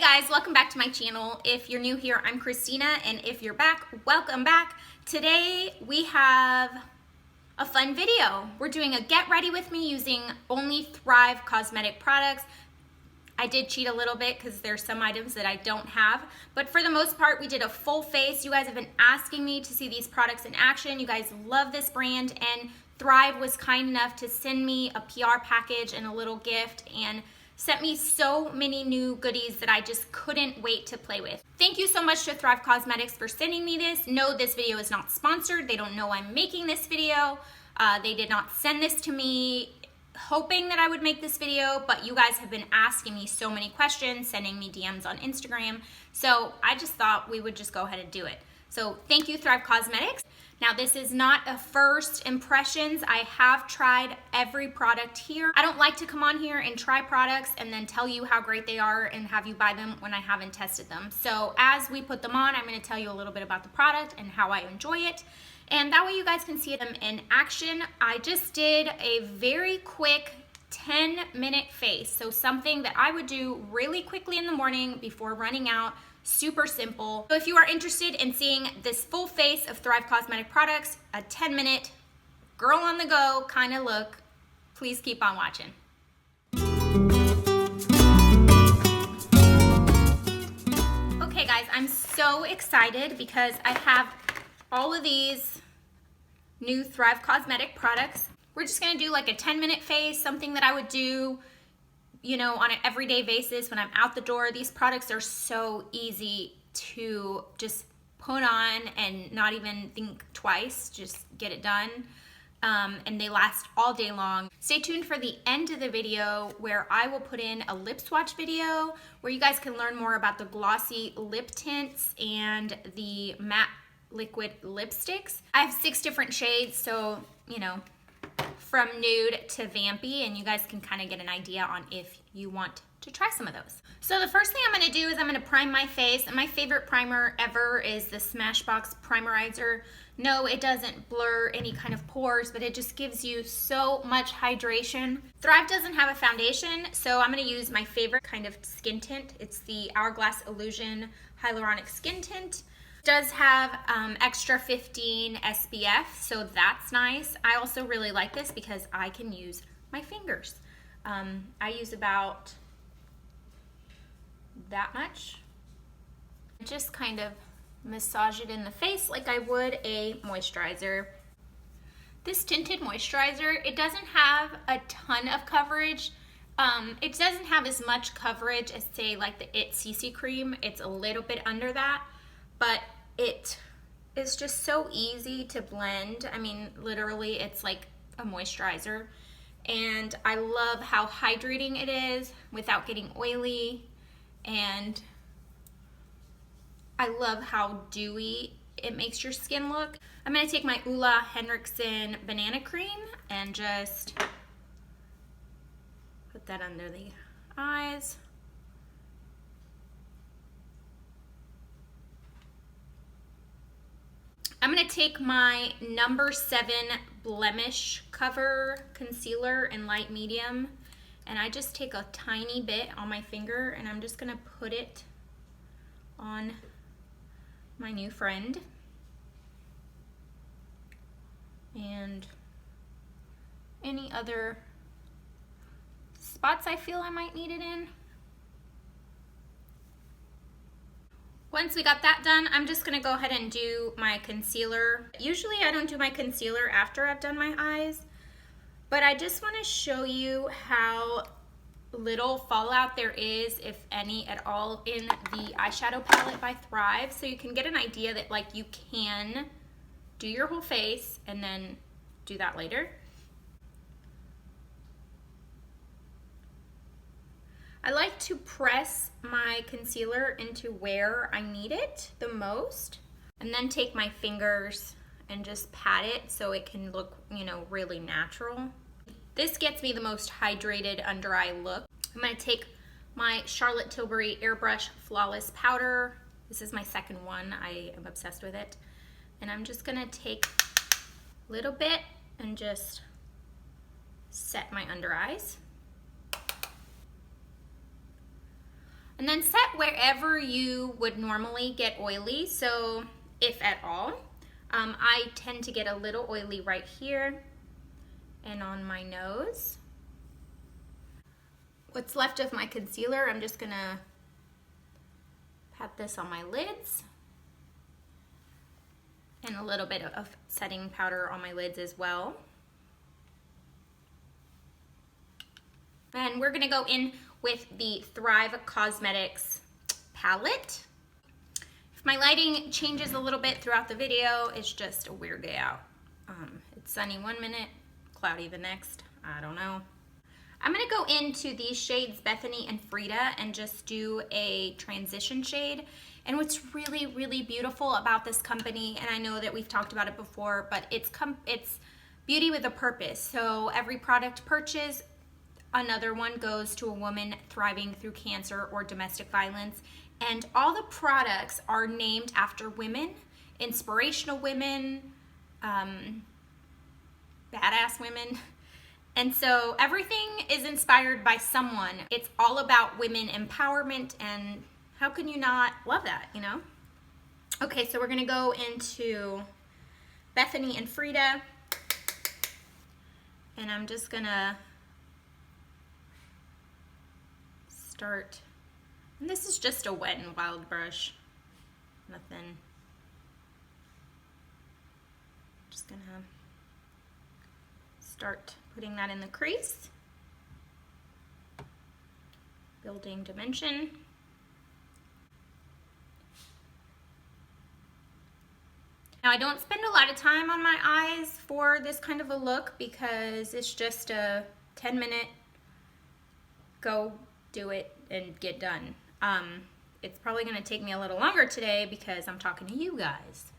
Hi guys, welcome back to my channel. If you're new here, I'm Christina, and if you're back, welcome back. Today we have a fun video. We're doing a get ready with me using only Thrive cosmetic products. I did cheat a little bit because there's some items that I don't have, but for the most part we did a full face. You guys have been asking me to see these products in action. You guys love this brand, and Thrive was kind enough to send me a PR package and a little gift and sent me so many new goodies that I just couldn't wait to play with. Thank you so much to Thrive Cosmetics for sending me this. No, this video is not sponsored. They don't know I'm making this video. They did not send this to me hoping that I would make this video, but you guys have been asking me so many questions, sending me DMs on Instagram, so I just thought we would just go ahead and do it. So thank you, Thrive Cosmetics. Now, this is not a first impressions. I have tried every product here. I don't like to come on here and try products and then tell you how great they are and have you buy them when I haven't tested them. So as we put them on, I'm gonna tell you a little bit about the product and how I enjoy it. And that way you guys can see them in action. I just did a very quick 10-minute face. So something that I would do really quickly in the morning before running out. Super simple. So if you are interested in seeing this full face of Thrive Cosmetic products, a 10-minute girl on the go kind of look, please keep on watching. Okay guys, I'm so excited because I have all of these new Thrive Cosmetic products. We're just gonna do like a 10-minute face, something that I would do, you know, on an everyday basis when I'm out the door. These products are so easy to just put on and not even think twice, just get it done. And they last all day long. Stay tuned for the end of the video where I will put in a lip swatch video where you guys can learn more about the glossy lip tints and the matte liquid lipsticks. I have 6 different shades, so, you know, from nude to vampy, and you guys can kind of get an idea on if you want to try some of those. So the first thing I'm going to do is I'm going to prime my face, and my favorite primer ever is the Smashbox Primerizer. No, it doesn't blur any kind of pores, but it just gives you so much hydration. Thrive doesn't have a foundation, so I'm going to use my favorite kind of skin tint. It's the Hourglass Illusion Hyaluronic Skin Tint. Does have extra 15 SPF, so that's nice. I also really like this because I can use my fingers. I use about that much. Just kind of massage it in the face like I would a moisturizer. This tinted moisturizer, it doesn't have a ton of coverage. It doesn't have as much coverage as, say, like the It CC cream. It's a little bit under that, but it is just so easy to blend. I mean, literally, it's like a moisturizer. And I love how hydrating it is without getting oily. And I love how dewy it makes your skin look. I'm gonna take my Ole Henriksen banana cream and just put that under the eyes. I'm going to take my number 7 Blemish Cover Concealer in light medium, and I just take a tiny bit on my finger and I'm just going to put it on my new friend and any other spots I feel I might need it in. Once we got that done, I'm just gonna go ahead and do my concealer. Usually I don't do my concealer after I've done my eyes, but I just wanna show you how little fallout there is, if any at all, in the eyeshadow palette by Thrive, so you can get an idea that like you can do your whole face and then do that later. I like to press my concealer into where I need it the most, and then take my fingers and just pat it so it can look, you know, really natural. This gets me the most hydrated under eye look. I'm going to take my Charlotte Tilbury Airbrush Flawless Powder. This is my second one. I am obsessed with it. And I'm just going to take a little bit and just set my under eyes. And then set wherever you would normally get oily, so if at all. I tend to get a little oily right here and on my nose. What's left of my concealer, I'm just gonna pat this on my lids. And a little bit of setting powder on my lids as well. And we're gonna go in with the Thrive Causemetics palette. If my lighting changes a little bit throughout the video, it's just a weird day out. It's sunny one minute, cloudy the next, I don't know. I'm gonna go into these shades Bethany and Frida and just do a transition shade. And what's really, really beautiful about this company, and I know that we've talked about it before, but it's beauty with a purpose. So every product purchase, another one goes to a woman thriving through cancer or domestic violence. And all the products are named after women, inspirational women, badass women. And so everything is inspired by someone. It's all about women empowerment, and how can you not love that, you know? Okay, so we're gonna go into Bethany and Frida, and I'm just gonna start, and this is just a Wet n Wild brush, nothing. Just gonna start putting that in the crease, building dimension. Now I don't spend a lot of time on my eyes for this kind of a look because it's just a 10-minute go do it and get done. It's probably gonna take me a little longer today because I'm talking to you guys,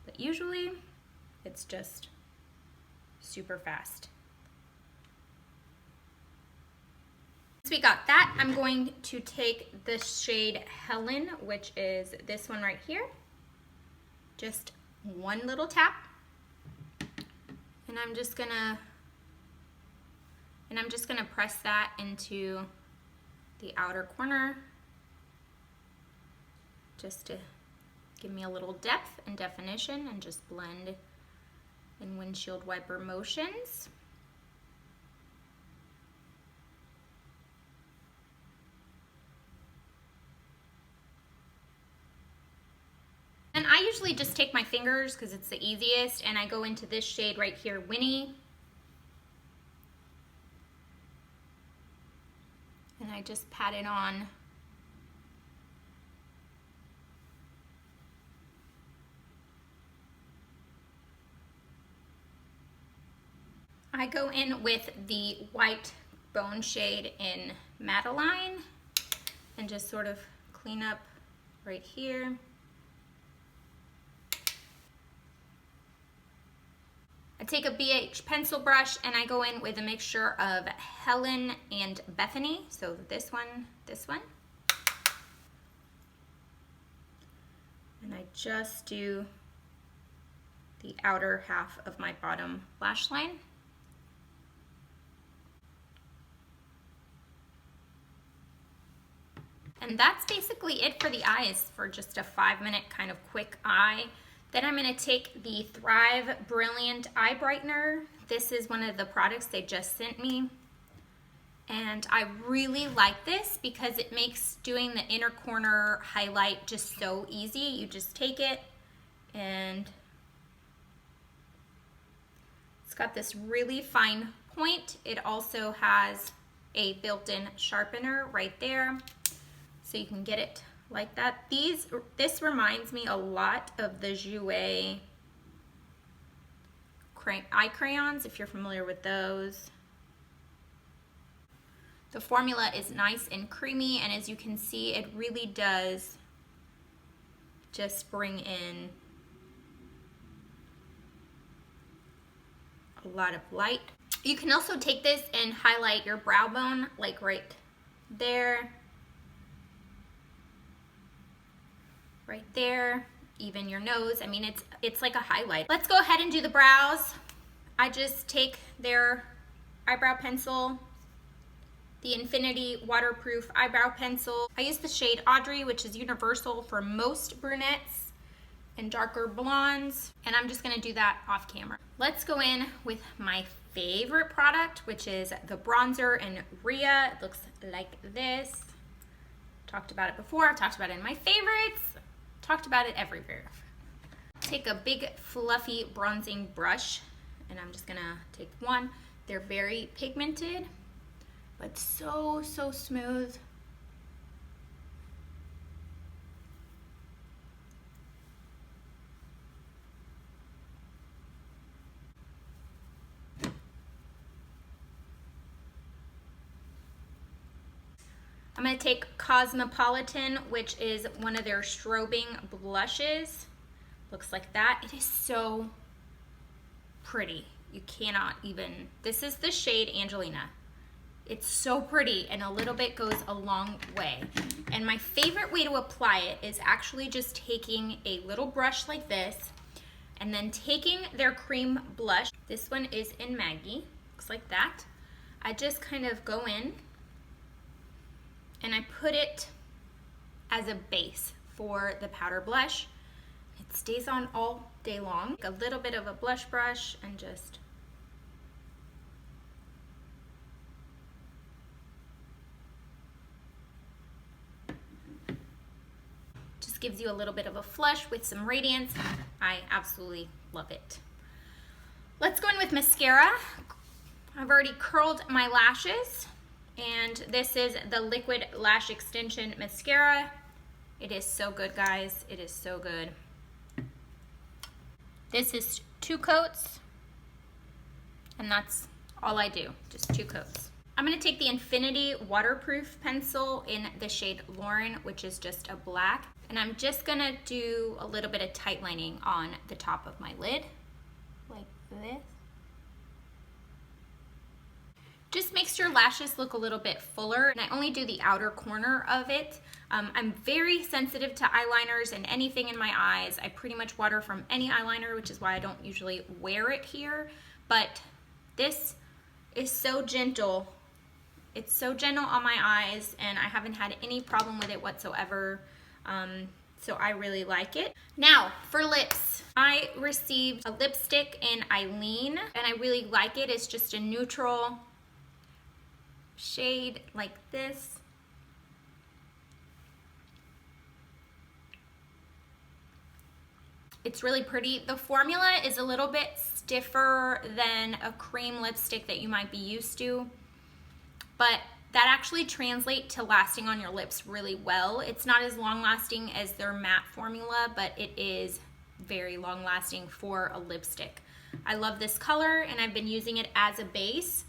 but usually it's just super fast. Once we got that, I'm going to take the shade Helen, which is this one right here. Just one little tap, and I'm just gonna press that into the outer corner just to give me a little depth and definition, and just blend in windshield wiper motions. And I usually just take my fingers because it's the easiest, and I go into this shade right here, Winnie. And I just pat it on. I go in with the white bone shade in Madeline and just sort of clean up right here. I take a BH pencil brush and I go in with a mixture of Helen and Bethany. So this one. And I just do the outer half of my bottom lash line. And that's basically it for the eyes, for just a 5-minute kind of quick eye. Then I'm going to take the Thrive Brilliant Eye Brightener. This is one of the products they just sent me. And I really like this because it makes doing the inner corner highlight just so easy. You just take it and it's got this really fine point. It also has a built-in sharpener right there, so you can get it like that. This reminds me a lot of the Jouer eye crayons, if you're familiar with those. The formula is nice and creamy, and as you can see, it really does just bring in a lot of light. You can also take this and highlight your brow bone, like right there. Right there, even your nose. I mean, it's like a highlight. Let's go ahead and do the brows. I just take their eyebrow pencil the Infinity Waterproof Eyebrow Pencil. I use the shade Audrey, which is universal for most brunettes and darker blondes, and I'm just gonna do that off camera. Let's go in with my favorite product, which is the bronzer in Rhea. It looks like this. Talked about it before, I've talked about it in my favorites, talked about it everywhere. Take a big fluffy bronzing brush, and I'm just gonna take one. They're very pigmented, but so smooth. I'm gonna take Cosmopolitan, which is one of their strobing blushes. Looks like that. It is so pretty. You cannot even, this is the shade Angelina. It's so pretty, and a little bit goes a long way. And my favorite way to apply it is actually just taking a little brush like this, and then taking their cream blush. This one is in Maggie, looks like that. I just kind of go in, and I put it as a base for the powder blush. It stays on all day long. A little bit of a blush brush and just gives you a little bit of a flush with some radiance. I absolutely love it. Let's go in with mascara. I've already curled my lashes, and this is the Liquid Lash Extension Mascara. It is so good, guys. It is so good. This is 2 coats, and that's all I do, just 2 coats. I'm gonna take the Infinity Waterproof Pencil in the shade Lauren, which is just a black, and I'm just gonna do a little bit of tight lining on the top of my lid, like this. Just makes your lashes look a little bit fuller, and I only do the outer corner of it. I'm very sensitive to eyeliners and anything in my eyes. I pretty much water from any eyeliner, which is why I don't usually wear it here, but this is so gentle. It's so gentle on my eyes, and I haven't had any problem with it whatsoever, so I really like it. Now, for lips. I received a lipstick in Ilene, and I really like it. It's just a neutral shade like this. It's really pretty. The formula is a little bit stiffer than a cream lipstick that you might be used to, but that actually translates to lasting on your lips really well. It's not as long lasting as their matte formula, but it is very long lasting for a lipstick. I love this color, and I've been using it as a base.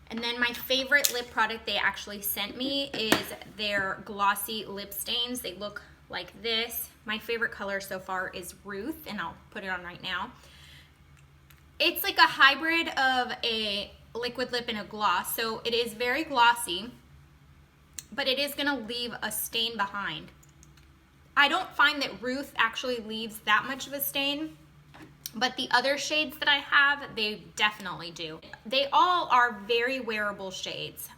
And then my favorite lip product they actually sent me is their glossy lip stains. They look like this. My favorite color so far is Ruth, and I'll put it on right now. It's like a hybrid of a liquid lip and a gloss, so it is very glossy, but it is gonna leave a stain behind. I don't find that Ruth actually leaves that much of a stain, but the other shades that I have, they definitely do. They all are very wearable shades,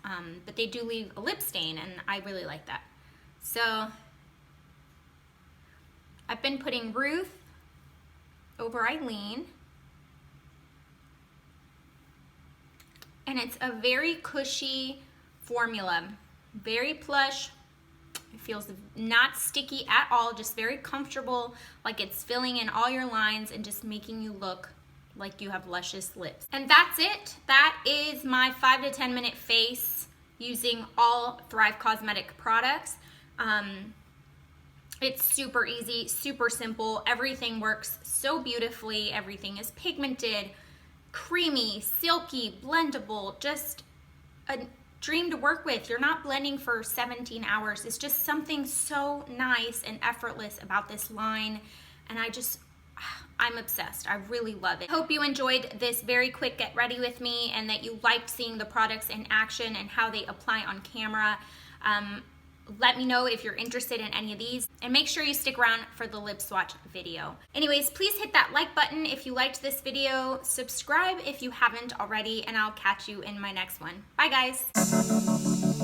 but they do leave a lip stain, and I really like that. So I've been putting Ruth over Ilene, and it's a very cushy formula, very plush. It feels not sticky at all, just very comfortable, like it's filling in all your lines and just making you look like you have luscious lips. And that's it. That is my 5 to 10 minute face using all Thrive Causemetics products. It's super easy, super simple. Everything works so beautifully. Everything is pigmented, creamy, silky, blendable, just a dream to work with. You're not blending for 17 hours. It's just something so nice and effortless about this line, and I'm obsessed. I really love it. Hope you enjoyed this very quick get ready with me, and that you liked seeing the products in action and how they apply on camera. Let me know if you're interested in any of these, and make sure you stick around for the lip swatch video. Anyways, please hit that like button if you liked this video, subscribe if you haven't already, and I'll catch you in my next one. Bye guys.